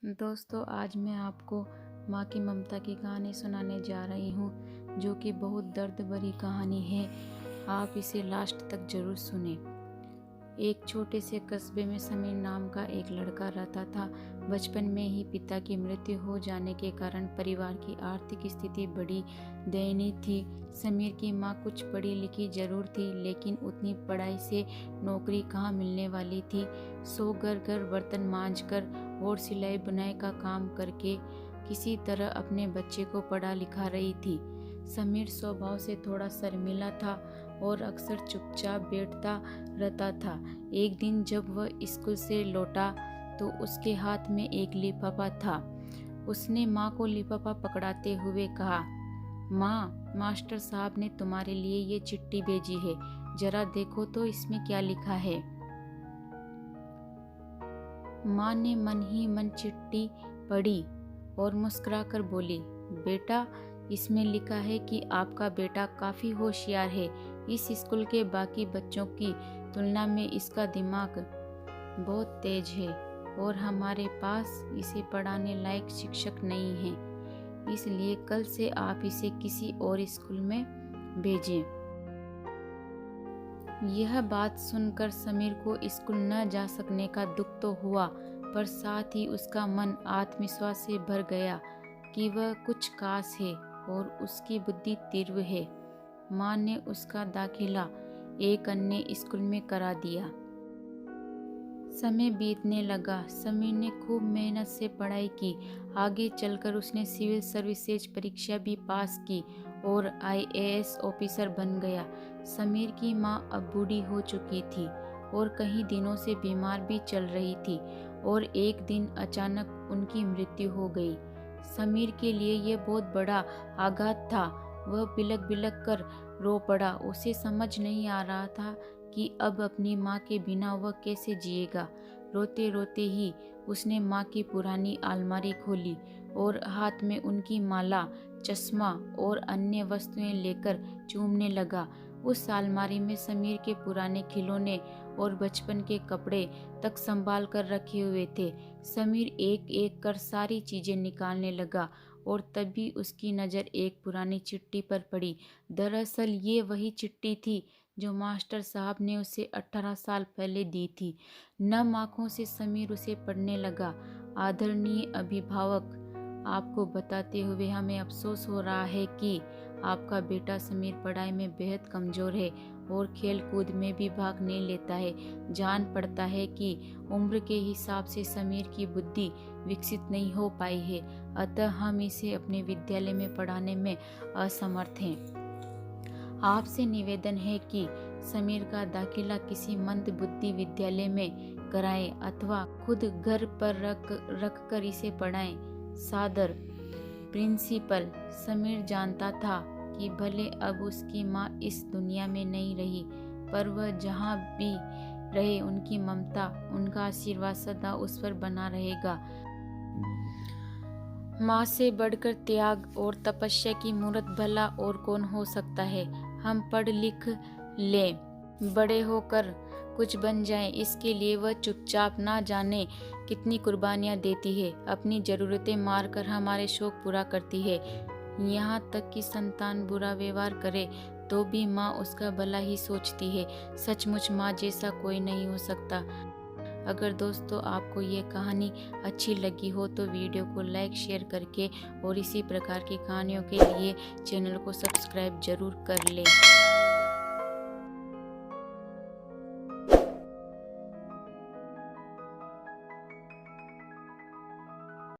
दोस्तों, आज मैं आपको माँ की ममता की कहानी सुनाने जा रही हूँ, जो कि बहुत दर्द भरी कहानी है। आप इसे लास्ट तक जरूर सुने। एक छोटे से कस्बे में समीर नाम का एक लड़का रहता था। बचपन में ही पिता की मृत्यु हो जाने के कारण परिवार की आर्थिक स्थिति बड़ी दयनीय थी। समीर की माँ कुछ पढ़ी लिखी जरूर थी, लेकिन उतनी पढ़ाई से नौकरी कहाँ मिलने वाली थी। सो घर घर बर्तन मांज कर और सिलाई बुनाई का काम करके किसी तरह अपने बच्चे को पढ़ा लिखा रही थी। समीर स्वभाव से थोड़ा शर्मीला था और अक्सर चुपचाप बैठता रहता था। एक दिन जब वह स्कूल से लौटा तो उसके हाथ में एक लिफाफा था। उसने माँ को लिफाफा पकड़ाते हुए कहा, माँ, मास्टर साहब ने तुम्हारे लिए ये चिट्ठी भेजी है, जरा देखो तो इसमें क्या लिखा है। माँ ने मन ही मन चिट्ठी पढ़ी और मुस्कुराकर बोली, बेटा, इसमें लिखा है कि आपका बेटा काफ़ी होशियार है। इस स्कूल के बाकी बच्चों की तुलना में इसका दिमाग बहुत तेज है और हमारे पास इसे पढ़ाने लायक शिक्षक नहीं है, इसलिए कल से आप इसे किसी और स्कूल में भेजें। यह बात सुनकर समीर को स्कूल न जा सकने का दुख तो हुआ, पर साथ ही उसका मन आत्मविश्वास से भर गया कि वह कुछ खास है और उसकी बुद्धि तीव्र है। माँ ने उसका दाखिला एक अन्य स्कूल में करा दिया। समय बीतने लगा। समीर ने खूब मेहनत से पढ़ाई की। आगे चलकर उसने सिविल सर्विसेज परीक्षा भी पास की और IAS ऑफिसर बन गया। समीर की माँ अब बूढ़ी हो चुकी थी और कई दिनों से बीमार भी चल रही थी और एक दिन अचानक उनकी मृत्यु हो गई। समीर के लिए यह बहुत बड़ा आघात था। वह बिलक बिलक कर रो पड़ा। उसे समझ नहीं आ रहा था कि अब अपनी माँ के बिना वह कैसे जिएगा। रोते रोते ही उसने माँ की पुरानी अलमारी खोली और हाथ में उनकी माला, चश्मा और अन्य वस्तुएं लेकर चूमने लगा। उस अलमारी में समीर के पुराने खिलौने और बचपन के कपड़े तक संभाल कर रखे हुए थे। समीर एक एक कर सारी चीजें निकालने लगा और तभी उसकी नज़र एक पुरानी चिट्ठी पर पड़ी। दरअसल ये वही चिट्ठी थी जो मास्टर साहब ने उसे 18 साल पहले दी थी। नम आंखों से समीर उसे पढ़ने लगा। आदरणीय अभिभावक, आपको बताते हुए हमें अफसोस हो रहा है कि आपका बेटा समीर पढ़ाई में बेहद कमज़ोर है और खेल कूद में भी भाग नहीं लेता है। जान पड़ता है कि उम्र के हिसाब से समीर की बुद्धि विकसित नहीं हो पाई है, अतः हम इसे अपने विद्यालय में पढ़ाने में असमर्थ हैं। आपसे निवेदन है कि समीर का दाखिला किसी मंद बुद्धि विद्यालय में कराएं अथवा खुद घर पर रख कर इसे पढ़ाएं। सादर, प्रिंसिपल। समीर जानता था कि भले अब उसकी माँ इस दुनिया में नहीं रही, पर वह जहाँ भी रहे उनकी ममता, उनका आशीर्वाद सदा उस पर बना रहेगा। माँ से बढ़कर त्याग और तपस्या की मूर्त भला और कौन हो सकता है। हम पढ़ लिख लें, बड़े होकर कुछ बन जाएं, इसके लिए वह चुपचाप ना जाने कितनी कुर्बानियाँ देती है। अपनी ज़रूरतें मार कर हमारे शौक पूरा करती है। यहाँ तक कि संतान बुरा व्यवहार करे तो भी माँ उसका भला ही सोचती है। सचमुच माँ जैसा कोई नहीं हो सकता। अगर दोस्तों आपको ये कहानी अच्छी लगी हो तो वीडियो को लाइक शेयर करके और इसी प्रकार की कहानियों के लिए चैनल को सब्सक्राइब जरूर कर लें।